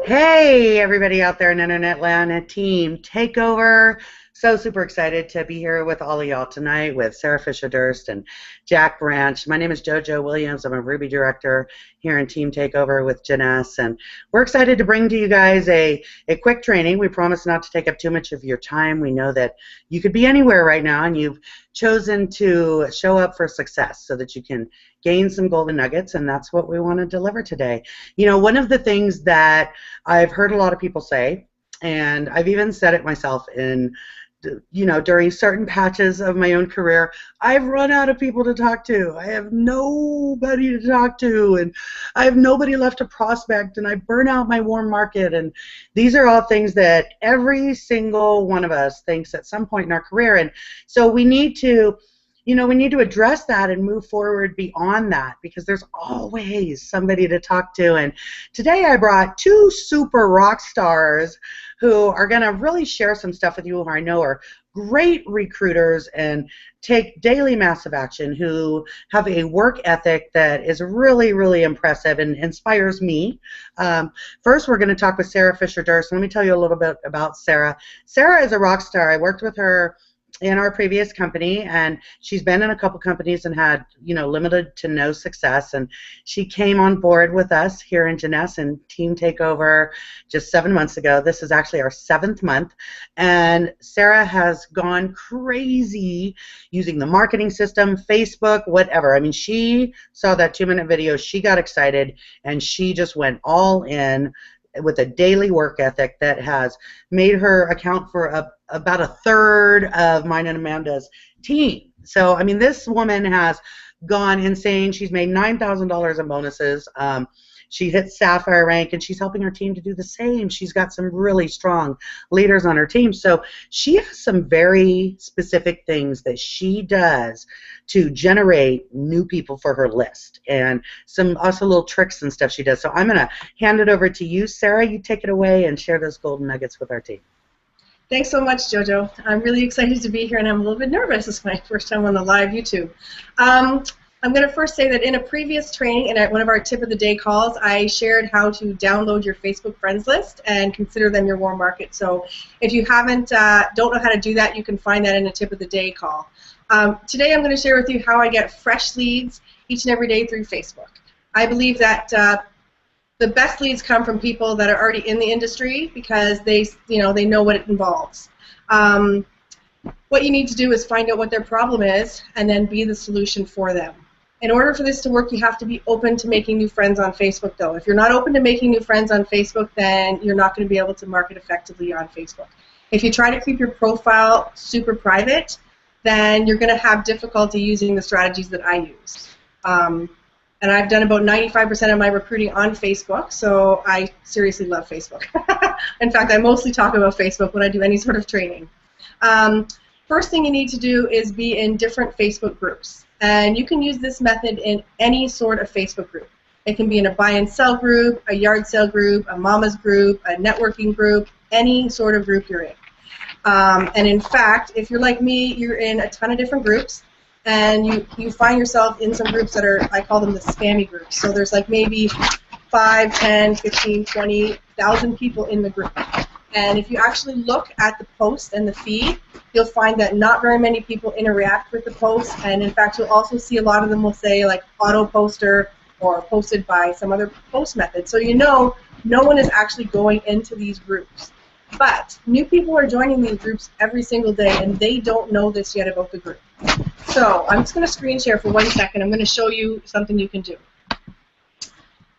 Hey, everybody out there in Internet Land and Team Takeover. So super excited to be here with all of y'all tonight with Sarah Fisher-Durst and Jack Branch. My name is JoJo Williams. I'm a Ruby Director here in Team Takeover with Janess, and we're excited to bring to you guys a quick training. We promise not to take up too much of your time. We know that you could be anywhere right now, and you've chosen to show up for success so that you can gain some golden nuggets, and that's what we want to deliver today. You know, one of the things that I've heard a lot of people say, and I've even said it myself during certain patches of my own career, I've run out of people to talk to. I have nobody to talk to, and I have nobody left to prospect, and I burn out my warm market. And these are all things that every single one of us thinks at some point in our career. And so we need to address that and move forward beyond that, because there's always somebody to talk to. And today I brought two super rock stars who are going to really share some stuff with you who I know are great recruiters and take daily massive action, who have a work ethic that is really, really impressive and inspires me. First, we're going to talk with Sarah Fisher-Durst. Let me tell you a little bit about Sarah. Sarah is a rock star. I worked with her in our previous company, and she's been in a couple companies and had, limited to no success, and she came on board with us here in Janess and Team Takeover just 7 months ago. This is actually our 7th month, and Sarah has gone crazy using the marketing system, Facebook, whatever. I mean, she saw that 2-minute video, she got excited, and she just went all in with a daily work ethic that has made her account for about a third of mine and Amanda's team. So, I mean, this woman has gone insane. She's made $9,000 in bonuses. She hit Sapphire rank, and she's helping her team to do the same. She's got some really strong leaders on her team. So she has some very specific things that she does to generate new people for her list, and some also little tricks and stuff she does. So I'm going to hand it over to you, Sarah. You take it away and share those golden nuggets with our team. Thanks so much, JoJo. I'm really excited to be here, and I'm a little bit nervous. This is my first time on the live YouTube. I'm going to first say that in a previous training and at one of our tip of the day calls, I shared how to download your Facebook friends list and consider them your warm market. So if you don't know how to do that, you can find that in a tip of the day call. Today I'm going to share with you how I get fresh leads each and every day through Facebook. I believe that the best leads come from people that are already in the industry, because they know what it involves. What you need to do is find out what their problem is and then be the solution for them. In order for this to work, you have to be open to making new friends on Facebook, though. If you're not open to making new friends on Facebook, then you're not going to be able to market effectively on Facebook. If you try to keep your profile super private, then you're going to have difficulty using the strategies that I use. And I've done about 95% of my recruiting on Facebook, so I seriously love Facebook. In fact, I mostly talk about Facebook when I do any sort of training. First thing you need to do is be in different Facebook groups. And you can use this method in any sort of Facebook group. It can be in a buy and sell group, a yard sale group, a mama's group, a networking group, any sort of group you're in. And in fact, if you're like me, you're in a ton of different groups, and you find yourself in some groups that are, I call them the spammy groups. So there's like maybe 5, 10, 15, 20,000 people in the group. And if you actually look at the post and the feed, you'll find that not very many people interact with the post, and in fact you'll also see a lot of them will say like auto poster or posted by some other post method. So no one is actually going into these groups. But new people are joining these groups every single day, and they don't know this yet about the group. So I'm just going to screen share for 1 second. I'm going to show you something you can do.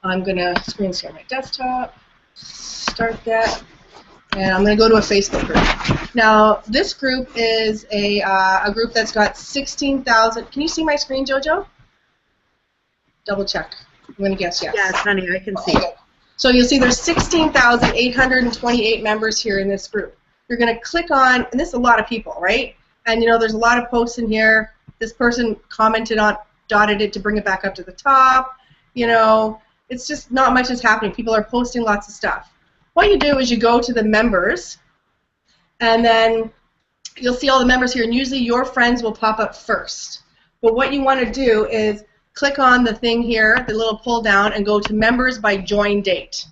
I'm going to screen share my desktop, start that. And I'm going to go to a Facebook group. Now, this group is a group that's got 16,000. Can you see my screen, JoJo? Double check. I'm going to guess yes. Yes, honey, I can see. Okay. So you'll see there's 16,828 members here in this group. You're going to click on, and this is a lot of people, right? And there's a lot of posts in here. This person commented on, dotted it to bring it back up to the top. It's just not much is happening. People are posting lots of stuff. What you do is you go to the members, and then you'll see all the members here, and usually your friends will pop up first. But what you want to do is click on the thing here, the little pull down, and go to members by join date.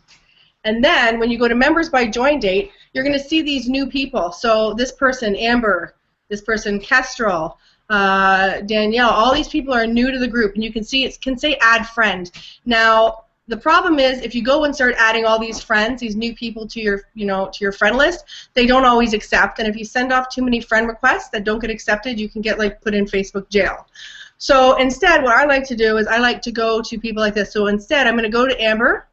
And then when you go to members by join date, you're going to see these new people. So this person, Amber, this person, Kestrel, Danielle, all these people are new to the group, and you can see it can say add friend. Now, the problem is if you go and start adding all these friends, these new people to your, to your friend list, they don't always accept. And if you send off too many friend requests that don't get accepted, you can get like put in Facebook jail. So instead, what I like to do is I like to go to people like this. So instead, I'm going to go to Amber,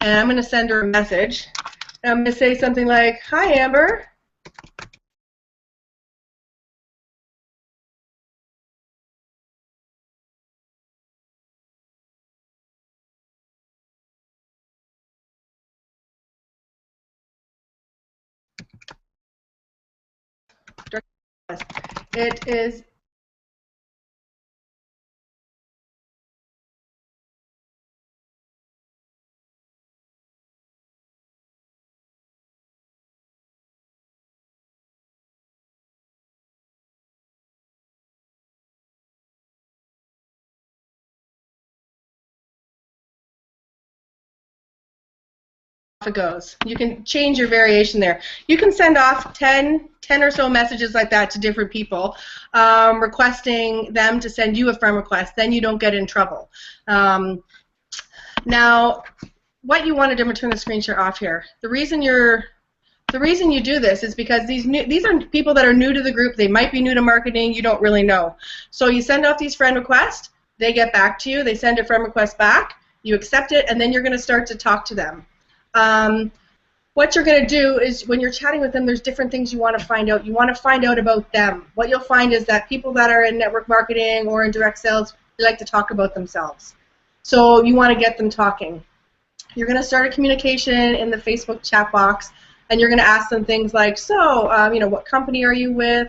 and I'm going to send her a message. And I'm going to say something like, "Hi, Amber. It is it goes. You can change your variation there. You can send off 10 or so messages like that to different people, requesting them to send you a friend request. Then you don't get in trouble. Now, what you want to do, I'm going to turn the screen share off here. The reason you do this is because these are people that are new to the group. They might be new to marketing. You don't really know. So you send off these friend requests. They get back to you. They send a friend request back. You accept it, and then you're going to start to talk to them. What you're going to do is when you're chatting with them, there's different things you want to find out. You want to find out about them. What you'll find is that people that are in network marketing or in direct sales, they like to talk about themselves. So you want to get them talking. You're going to start a communication in the Facebook chat box, and you're going to ask them things like, so, what company are you with?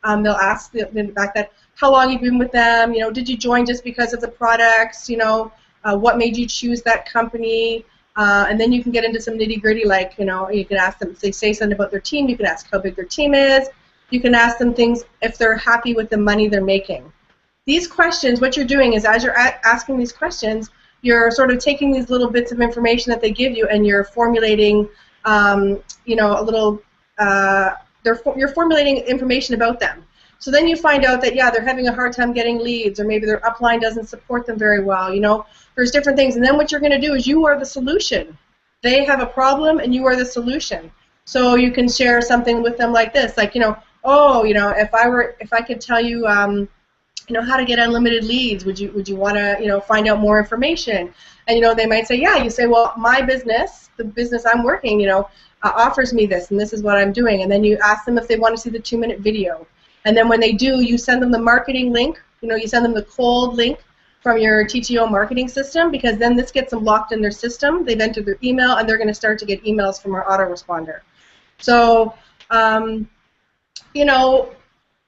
They'll ask back that, how long you've been with them? Did you join just because of the products? What made you choose that company? And then you can get into some nitty-gritty, like, you can ask them if they say something about their team. You can ask how big their team is. You can ask them things if they're happy with the money they're making. These questions, what you're doing is as you're asking these questions, you're sort of taking these little bits of information that they give you, and you're formulating, you're formulating information about them. So then you find out that, yeah, they're having a hard time getting leads, or maybe their upline doesn't support them very well. There's different things. And then what you're going to do is you are the solution. They have a problem, and you are the solution. So you can share something with them like this, like, if I could tell you, how to get unlimited leads, would you want to, find out more information? And, they might say, yeah. You say, well, my business, the business I'm working, offers me this, and this is what I'm doing. And then you ask them if they want to see the 2-minute video. And then when they do, you send them the marketing link. You send them the cold link from your TTO marketing system, because then this gets them locked in their system. They've entered their email, and they're going to start to get emails from our autoresponder. So, and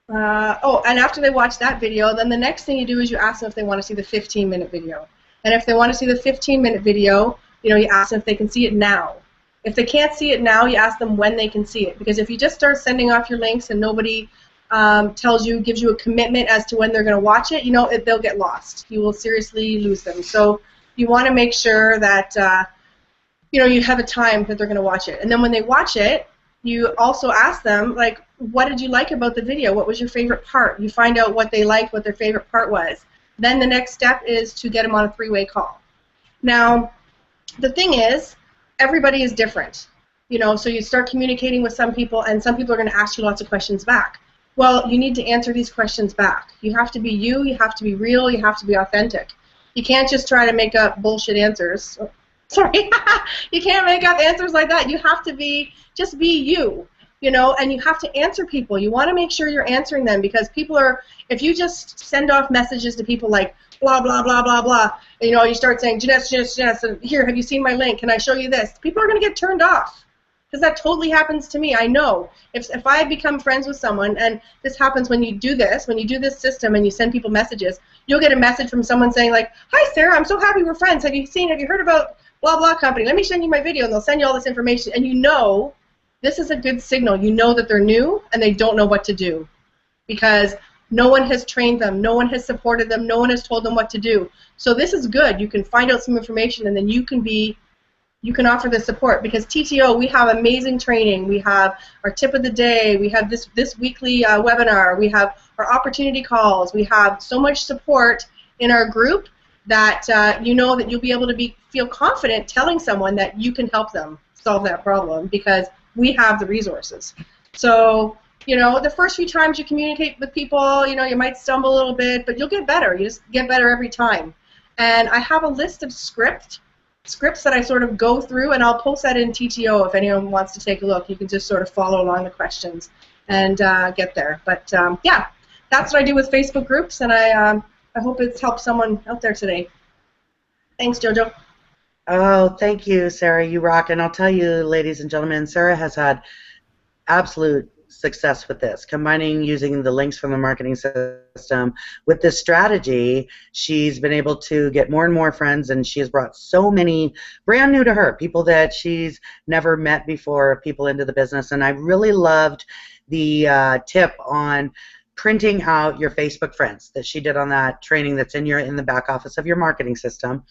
after they watch that video, then the next thing you do is you ask them if they want to see the 15-minute video. And if they want to see the 15-minute video, you ask them if they can see it now. If they can't see it now, you ask them when they can see it. Because if you just start sending off your links and nobody gives you a commitment as to when they're going to watch it, they'll get lost. You will seriously lose them. So you want to make sure that you have a time that they're going to watch it. And then when they watch it, you also ask them, like, what did you like about the video? What was your favorite part? You find out what they liked, what their favorite part was. Then the next step is to get them on a 3-way call. Now, the thing is, everybody is different. So you start communicating with some people, and some people are going to ask you lots of questions back. Well, you need to answer these questions back. You have to be you have to be real, you have to be authentic. You can't just try to make up bullshit answers. Sorry, you can't make up answers like that. You have to just be you, and you have to answer people. You want to make sure you're answering them, because people are, if you just send off messages to people like, blah, blah, blah, blah, blah, and, you start saying, Janess, and here, have you seen my link? Can I show you this? People are going to get turned off. Because that totally happens to me. I know. If I become friends with someone, and this happens when you do this system and you send people messages, you'll get a message from someone saying like, hi Sarah, I'm so happy we're friends. Have you heard about blah blah company? Let me send you my video, and they'll send you all this information. And this is a good signal. You know that they're new and they don't know what to do, because no one has trained them, no one has supported them, no one has told them what to do. So this is good. You can find out some information, and then you can be you can offer this support, because TTO, we have amazing training. We have our tip of the day. We have this weekly webinar. We have our opportunity calls. We have so much support in our group that you know that you'll be able to feel confident telling someone that you can help them solve that problem, because we have the resources. So, you know, the first few times you communicate with people, you know, you might stumble a little bit, but you'll get better. You just get better every time. And I have a list of scripts that I sort of go through, and I'll post that in TTO if anyone wants to take a look. You can just sort of follow along the questions and get there. But yeah, that's what I do with Facebook groups, and I hope it's helped someone out there today. Thanks, JoJo. Oh, thank you, Sarah. You rock. And I'll tell you, ladies and gentlemen, Sarah has had absolute success with this, combining using the links from the marketing system with this strategy. She's been able to get more and more friends, and she has brought so many brand new to her, people that she's never met before, people into the business. And I really loved the tip on printing out your Facebook friends that she did on that training that's in the back office of your marketing system,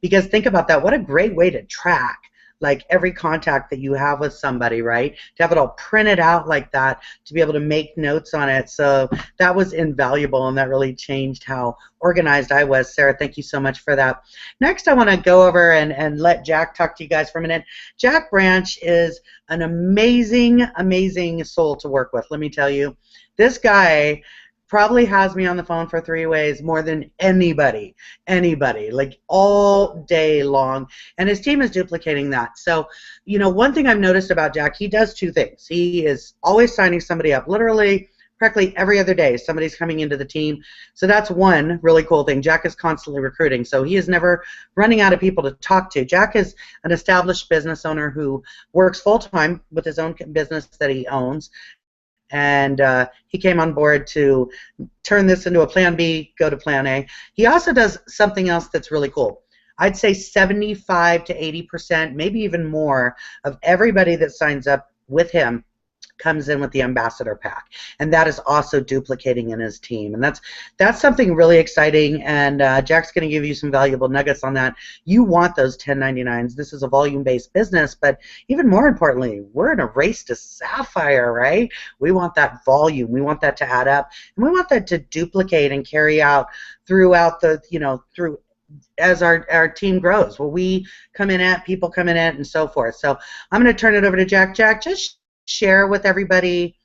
because think about that, what a great way to track like every contact that you have with somebody, right? To have it all printed out like that, to be able to make notes on it. So that was invaluable, and that really changed how organized I was. Sarah, thank you so much for that. Next, I want to go over and let Jack talk to you guys for a minute. Jack Branch is an amazing, amazing soul to work with, let me tell you. This guy probably has me on the phone for 3 ways more than anybody, like all day long, and his team is duplicating that. So, you know, one thing I've noticed about Jack, he does 2 things. He is always signing somebody up, literally, practically every other day, somebody's coming into the team. So that's one really cool thing. Jack is constantly recruiting, so he is never running out of people to talk to. Jack is an established business owner who works full-time with his own business that he owns, and he came on board to turn this into a plan B, go to plan A. He also does something else that's really cool. I'd say 75 to 80%, maybe even more, of everybody that signs up with him comes in with the ambassador pack, and that is also duplicating in his team, and that's something really exciting. And Jack's going to give you some valuable nuggets on that. You want those 1099s. This is a volume-based business, but even more importantly, we're in a race to Sapphire, right? We want that volume, we want that to add up, and we want that to duplicate and carry out throughout the, you know, through as our team grows. Well, we come in at, people come in at, and so forth. So I'm going to turn it over to Jack. Jack, just share with everybody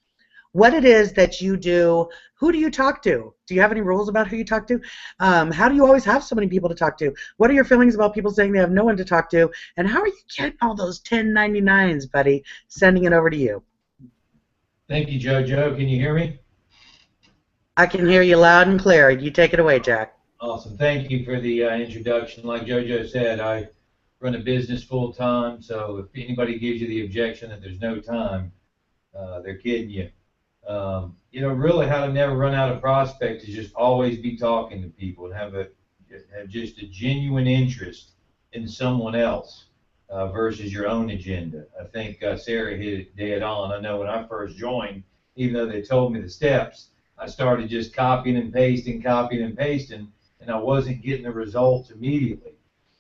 what it is that you do. Who do you talk to? Do you have any rules about who you talk to? How do you always have so many people to talk to? What are your feelings about people saying they have no one to talk to? And how are you getting all those 1099s, buddy? Sending it over to you. Thank you, JoJo. Can you hear me? I can hear you loud and clear. You take it away, Jack. Awesome. Thank you for the introduction. Like JoJo said, I run a business full time, so if anybody gives you the objection that there's no time, they're kidding you. You know, really how to never run out of prospects is just always be talking to people and have just a genuine interest in someone else versus your own agenda. I think Sarah hit it dead on. I know when I first joined, even though they told me the steps, I started just copying and pasting, and I wasn't getting the results immediately.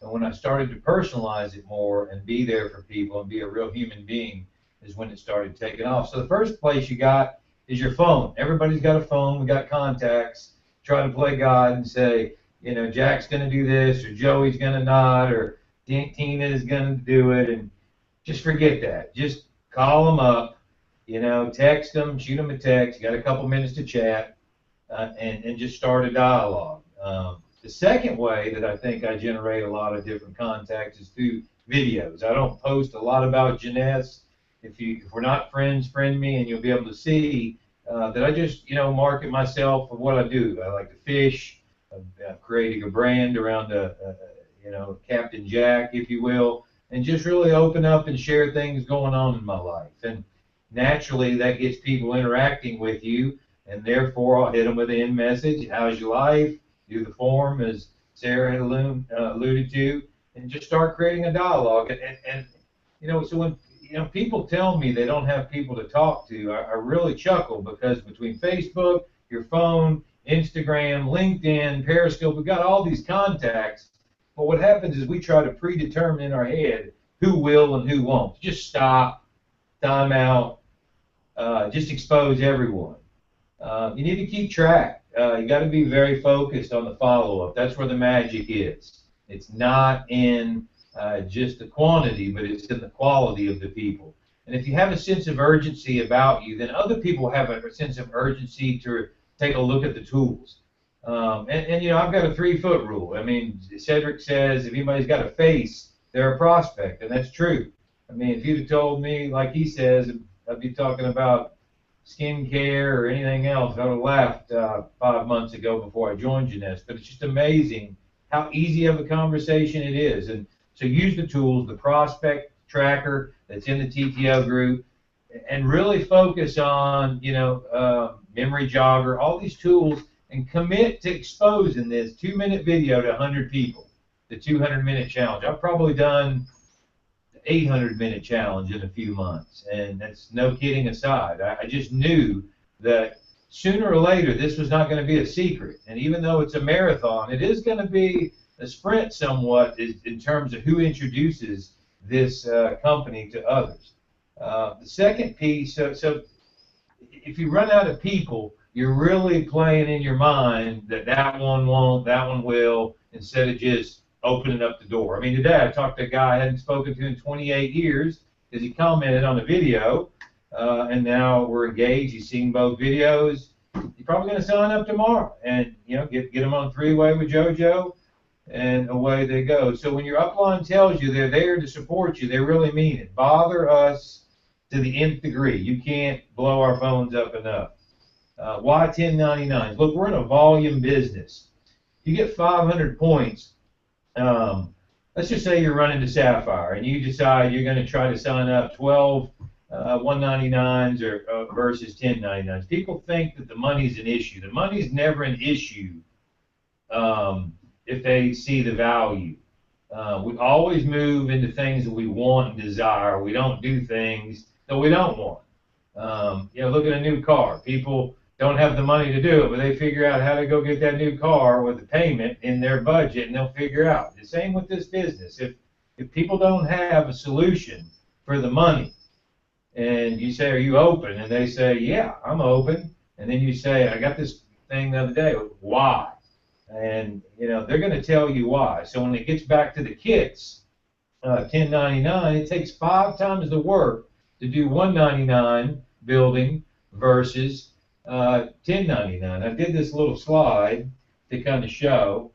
And when I started to personalize it more and be there for people and be a real human being is when it started taking off. So the first place you got is your phone. Everybody's got a phone. We got contacts. Try to play God and say, you know, Jack's going to do this, or Joey's going to not, or Tina is going to do it. And just forget that. Just call them up, you know, text them, shoot them a text. You got a couple minutes to chat, and just start a dialogue. The second way that I think I generate a lot of different contacts is through videos. I don't post a lot about Jeunesse. If we're not friends, friend me, and you'll be able to see that I just, you know, market myself for what I do. I like to fish. I'm creating a brand around you know, Captain Jack, if you will, and just really open up and share things going on in my life. And naturally, that gets people interacting with you, and therefore I'll hit them with an end message. How's your life? Do the form, as Sarah had alluded to, and just start creating a dialogue. And you know, so when people tell me they don't have people to talk to, I really chuckle, because between Facebook, your phone, Instagram, LinkedIn, Periscope, we've got all these contacts, But what happens is we try to predetermine in our head who will and who won't. Just stop, time out, just expose everyone. You need to keep track. You got to be very focused on the follow-up. That's where the magic is. It's not in just the quantity, but it's in the quality of the people. And if you have a sense of urgency about you, then other people have a sense of urgency to take a look at the tools. And you know, I've got a 3-foot rule. I mean, Cedric says if anybody's got a face, they're a prospect, and that's true. I mean, if you'd have told me, like he says, I'd be talking about skincare or anything else, I would have laughed 5 months ago before I joined Jeunesse. But it's just amazing how easy of a conversation it is. And so use the tools, the prospect tracker that's in the TTO group, and really focus on, you know, memory jogger, all these tools, and commit to exposing this 2-minute video to 100 people, the 200-minute challenge. I've probably done the 800-minute challenge in a few months, and that's no kidding aside. I just knew that sooner or later this was not going to be a secret, and even though it's a marathon, it is going to be a sprint somewhat in terms of who introduces this company to others. The second piece, so if you run out of people, you're really playing in your mind that one won't, that one will, instead of just opening up the door. I mean, today I talked to a guy I hadn't spoken to in 28 years because he commented on a video, and now we're engaged. He's seen both videos. He's probably going to sign up tomorrow and, you know, get them on 3-way with JoJo, and away they go. So when your upline tells you they're there to support you, they really mean it. Bother us to the nth degree. You can't blow our phones up enough. Why 1099s? Look, we're in a volume business. You get 500 points. Let's just say you're running to Sapphire and you decide you're going to try to sign up 12 199s or versus 1099s. People think that the money's an issue. The money's never an issue if they see the value. We always move into things that we want and desire. We don't do things that we don't want. You know, look at a new car. People don't have the money to do it, but they figure out how to go get that new car with the payment in their budget, and they'll figure out. The same with this business. If people don't have a solution for the money, and you say, are you open? And they say, yeah, I'm open. And then you say, I got this thing the other day. Why? And, you know, they're going to tell you why. So when it gets back to the kits, 1099, it takes 5 times the work to do 199 building versus 1099. I did this little slide to kind of show,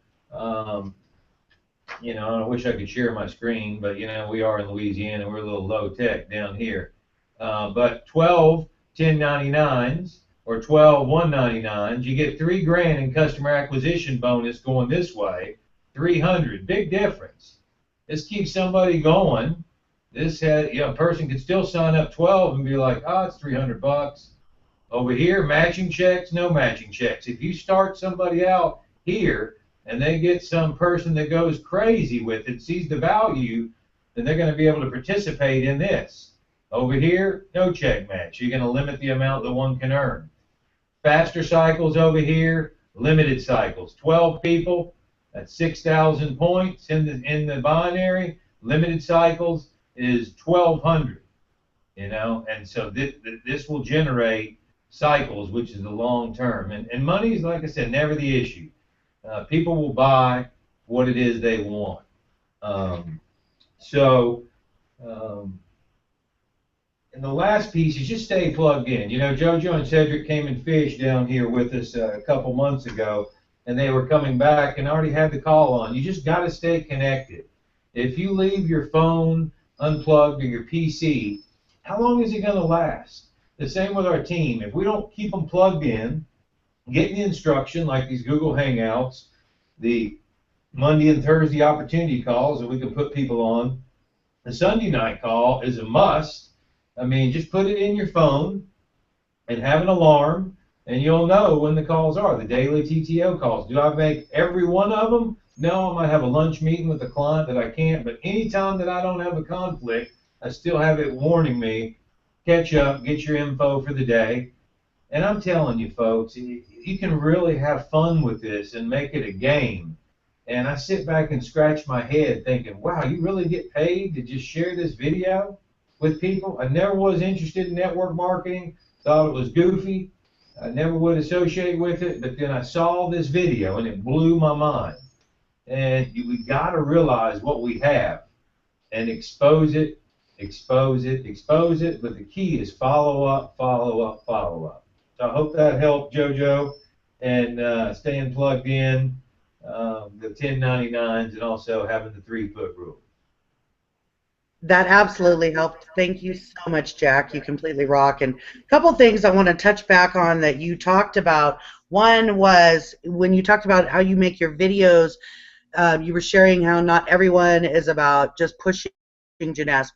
you know, I wish I could share my screen, but, you know, we are in Louisiana. We're a little low tech down here. But 12 1099s or 12 199s, you get $3,000 in customer acquisition bonus going this way, 300. Big difference. This keeps somebody going. This had, you know, a person could still sign up 12 and be like, oh, it's $300. Over here, matching checks, no matching checks. If you start somebody out here and they get some person that goes crazy with it, sees the value, then they're going to be able to participate in this. Over here, no check match. You're going to limit the amount that one can earn. Faster cycles over here, limited cycles. 12 people, that's 6,000 points in the binary. Limited cycles is 1,200. You know, and so this will generate cycles, which is the long term. And money is, like I said, never the issue. People will buy what it is they want. And the last piece is just stay plugged in. You know, JoJo and Cedric came and fished down here with us a couple months ago, and they were coming back and already had the call on. You just got to stay connected. If you leave your phone unplugged or your PC, how long is it going to last? The same with our team. If we don't keep them plugged in, getting the instruction like these Google Hangouts, the Monday and Thursday opportunity calls that we can put people on, the Sunday night call is a must. I mean, just put it in your phone and have an alarm, and you'll know when the calls are, the daily TTO calls. Do I make every one of them? No, I might have a lunch meeting with a client that I can't, but anytime that I don't have a conflict, I still have it warning me, catch up, get your info for the day. And I'm telling you, folks, you can really have fun with this and make it a game. And I sit back and scratch my head thinking, wow, you really get paid to just share this video with people? I never was interested in network marketing, thought it was goofy. I never would associate with it, but then I saw this video and it blew my mind. And we got to realize what we have and expose it, expose it, expose it. But the key is follow up, follow up, follow up. So I hope that helped, JoJo, and staying plugged in, the 1099s, and also having the 3-foot rule. That absolutely helped. Thank you so much, Jack. You completely rock. And a couple things I want to touch back on that you talked about. One was when you talked about how you make your videos, you were sharing how not everyone is about just pushing Jeunesse,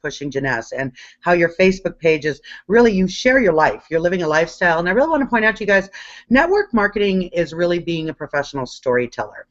and how your Facebook page is really, you share your life. You're living a lifestyle. And I really want to point out to you guys, network marketing is really being a professional storyteller.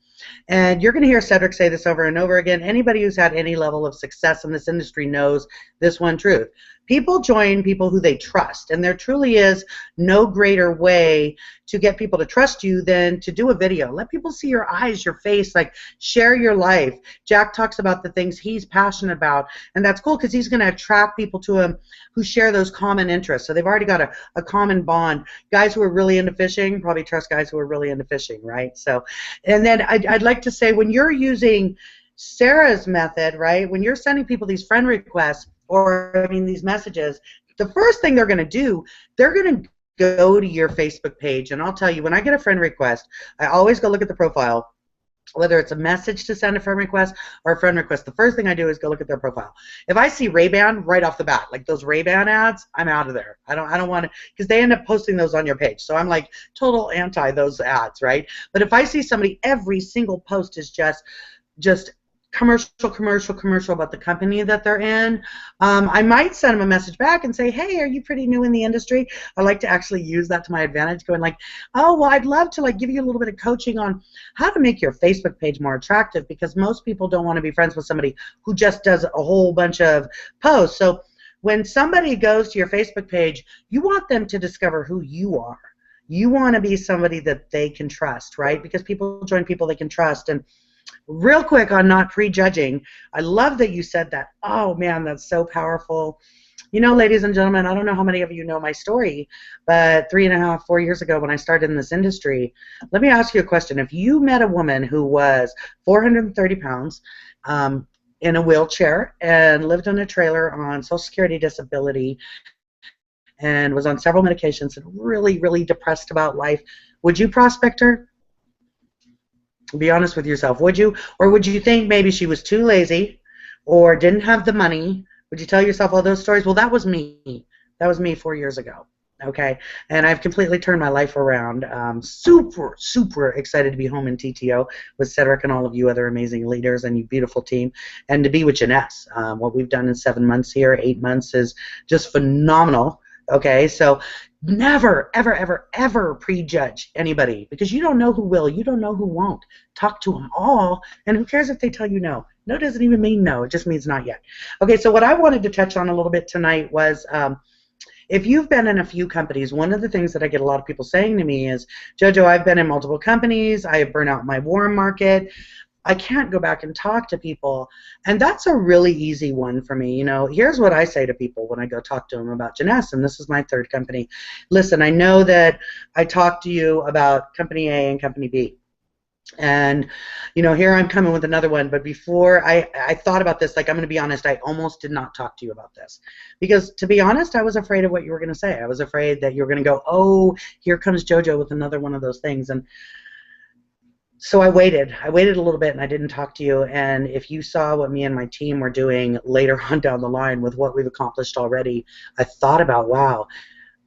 And you're going to hear Cedric say this over and over again. Anybody who's had any level of success in this industry knows this one truth. People join people who they trust, and there truly is no greater way to get people to trust you than to do a video. Let people see your eyes, your face, like share your life. Jack talks about the things he's passionate about, and that's cool because he's going to attract people to him who share those common interests. So they've already got a common bond. Guys who are really into fishing probably trust guys who are really into fishing, right? So, and then I'd like to say, when you're using Sarah's method, right, when you're sending people these friend requests, or I mean these messages, the first thing they're going to do, they're going to go to your Facebook page. And I'll tell you, when I get a friend request, I always go look at the profile, whether it's a message to send a friend request or a friend request. The first thing I do is go look at their profile. If I see Ray-Ban right off the bat, like those Ray-Ban ads, I'm out of there. I don't want to, because they end up posting those on your page. So I'm like total anti those ads, right? But if I see somebody, every single post is just commercial about the company that they're in, I might send them a message back and say, hey, are you pretty new in the industry? I like to actually use that to my advantage, going like, oh, well, I'd love to like give you a little bit of coaching on how to make your Facebook page more attractive, because most people don't want to be friends with somebody who just does a whole bunch of posts. So when somebody goes to your Facebook page, you want them to discover who you are. You want to be somebody that they can trust, right? Because people join people they can trust. And real quick on not prejudging, I love that you said that. Oh man, that's so powerful. You know, ladies and gentlemen, I don't know how many of you know my story, but 3.5, 4 years ago when I started in this industry, let me ask you a question. If you met a woman who was 430 pounds in a wheelchair and lived in a trailer on Social Security disability and was on several medications and really, really depressed about life, would you prospect her? Be honest with yourself. Would you? Or would you think maybe she was too lazy or didn't have the money? Would you tell yourself all those stories? Well, that was me. That was me 4 years ago. Okay? And I've completely turned my life around. Super, super excited to be home in TTO with Cedric and all of you other amazing leaders and you beautiful team, and to be with Jeunesse. What we've done in 7 months here, 8 months, is just phenomenal. Okay, so never, ever, ever, ever prejudge anybody, because you don't know who will, you don't know who won't. Talk to them all, and who cares if they tell you no? No doesn't even mean no, it just means not yet. Okay, so what I wanted to touch on a little bit tonight was, if you've been in a few companies, one of the things that I get a lot of people saying to me is, JoJo, I've been in multiple companies, I have burnt out my warm market, I can't go back and talk to people. And that's a really easy one for me. You know, here's what I say to people when I go talk to them about Jeunesse, and this is my third company. Listen, I know that I talked to you about Company A and Company B. And, you know, here I'm coming with another one. But before I thought about this, like, I'm going to be honest, I almost did not talk to you about this. Because, to be honest, I was afraid of what you were going to say. I was afraid that you were going to go, oh, here comes JoJo with another one of those things. And so I waited a little bit and I didn't talk to you, and if you saw what me and my team were doing later on down the line with what we've accomplished already, I thought about, wow,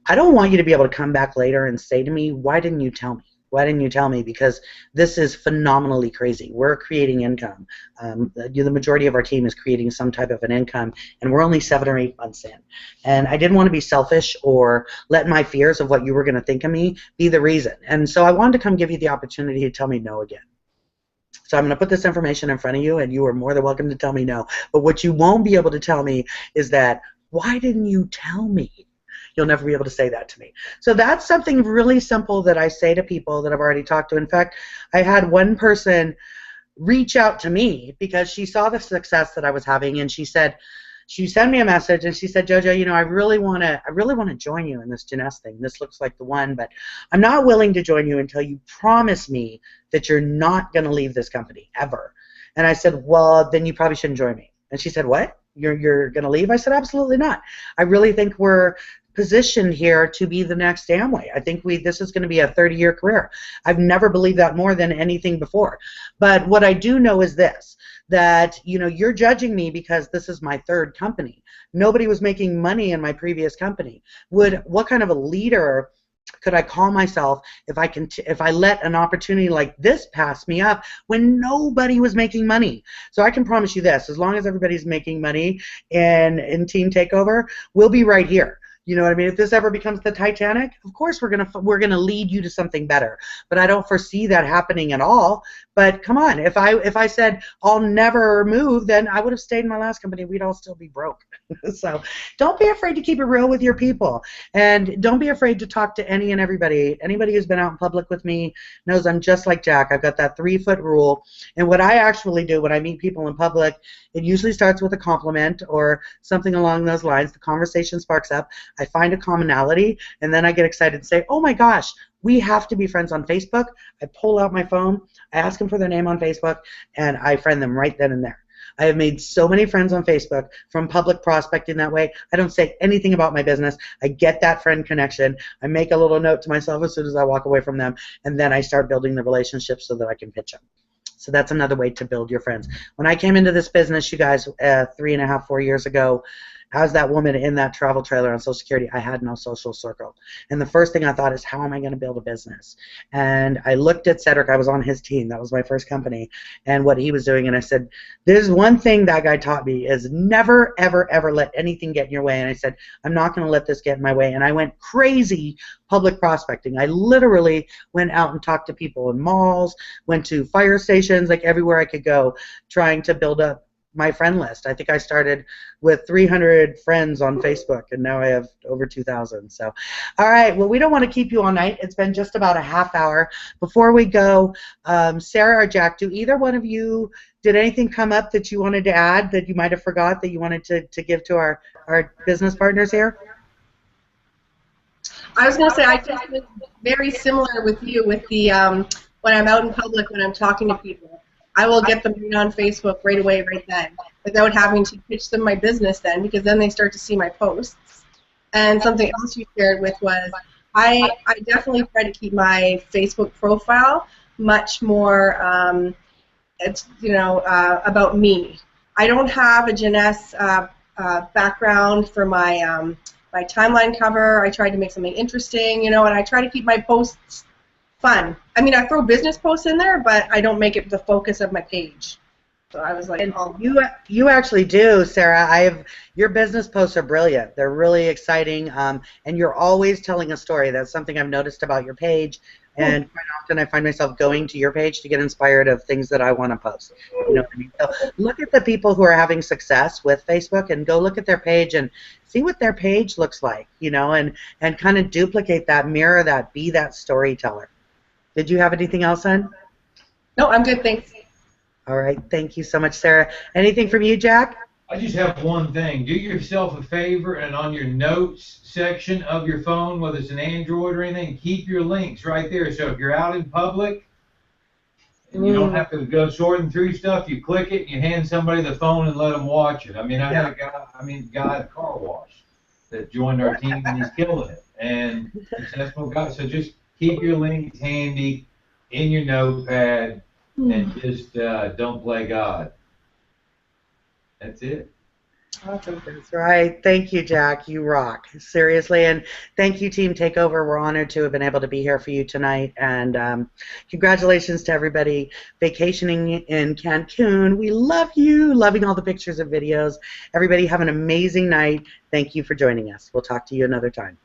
I don't want you to be able to come back later and say to me, why didn't you tell me? Why didn't you tell me? Because this is phenomenally crazy. We're creating income. The majority of our team is creating some type of an income, and we're only 7 or 8 months in. And I didn't want to be selfish or let my fears of what you were going to think of me be the reason. And so I wanted to come give you the opportunity to tell me no again. So I'm going to put this information in front of you, and you are more than welcome to tell me no. But what you won't be able to tell me is that, why didn't you tell me? You'll never be able to say that to me. So that's something really simple that I say to people that I've already talked to. In fact, I had one person reach out to me because she saw the success that I was having, and she said, she sent me a message and she said, JoJo, you know, I really want to join you in this Jeunesse thing. This looks like the one, but I'm not willing to join you until you promise me that you're not going to leave this company ever. And I said, well, then you probably shouldn't join me. And she said, what? You're going to leave? I said, absolutely not. I really think we're positioned here to be the next Amway. I think this is going to be a 30-year career. I've never believed that more than anything before. But what I do know is this, that, you know, you're judging me because this is my third company. Nobody was making money in my previous company. What kind of a leader could I call myself if I let an opportunity like this pass me up when nobody was making money? So I can promise you this, as long as everybody's making money in Team Takeover, we'll be right here. You know what I mean? If this ever becomes the Titanic, of course we're gonna lead you to something better. But I don't foresee that happening at all. But come on, if I said I'll never move, then I would have stayed in my last company. We'd all still be broke. So don't be afraid to keep it real with your people, and don't be afraid to talk to any and everybody. Anybody who's been out in public with me knows I'm just like Jack. I've got that 3-foot rule. And what I actually do when I meet people in public, it usually starts with a compliment or something along those lines. The conversation sparks up. I find a commonality, and then I get excited and say, oh my gosh, we have to be friends on Facebook. I pull out my phone, I ask them for their name on Facebook, and I friend them right then and there. I have made so many friends on Facebook from public prospecting that way. I don't say anything about my business. I get that friend connection. I make a little note to myself as soon as I walk away from them, and then I start building the relationships so that I can pitch them. So that's another way to build your friends. When I came into this business, you guys, 3.5, 4 years ago, as that woman in that travel trailer on Social Security, I had no social circle. And the first thing I thought is, how am I going to build a business? And I looked at Cedric. I was on his team. That was my first company. And what he was doing, and I said, there's one thing that guy taught me is never, ever, ever let anything get in your way. And I said, I'm not going to let this get in my way. And I went crazy public prospecting. I literally went out and talked to people in malls, went to fire stations, like everywhere I could go, trying to build up my friend list. I think I started with 300 friends on Facebook, and now I have over 2,000. So, all right. Well, we don't want to keep you all night. It's been just about a half hour. Before we go, Sarah or Jack, do either one of you, did anything come up that you wanted to add that you might have forgot that you wanted to give to our business partners here? I was going to say, I just was very similar with you with the when I'm out in public, when I'm talking to people. I will get them on Facebook right away, right then, without having to pitch them my business then, because then they start to see my posts. And something else you shared with was, I definitely try to keep my Facebook profile much more, it's, you know, about me. I don't have a Jeunesse background for my my timeline cover. I tried to make something interesting, you know, and I try to keep my posts fun. I mean, I throw business posts in there, but I don't make it the focus of my page. So I was like, and you actually do, Sarah. Your business posts are brilliant. They're really exciting, and you're always telling a story. That's something I've noticed about your page. And quite often I find myself going to your page to get inspired of things that I want to post. You know what I mean? So look at the people who are having success with Facebook and go look at their page and see what their page looks like, you know, and kind of duplicate that, mirror that, be that storyteller. Did you have anything else, hon? No, I'm good, thanks. All right, thank you so much, Sarah. Anything from you, Jack? I just have one thing. Do yourself a favor, and on your notes section of your phone, whether it's an Android or anything, keep your links right there. So if you're out in public and you don't have to go sorting through stuff, you click it, and you hand somebody the phone and let them watch it. I mean, I had a guy at a car wash that joined our team, and he's killing it. And successful guy. So just keep your links handy in your notepad, and just don't play God. That's it. Awesome. That's right. Thank you, Jack. You rock. Seriously. And thank you, Team Takeover. We're honored to have been able to be here for you tonight. And congratulations to everybody vacationing in Cancun. We love you. Loving all the pictures and videos. Everybody have an amazing night. Thank you for joining us. We'll talk to you another time.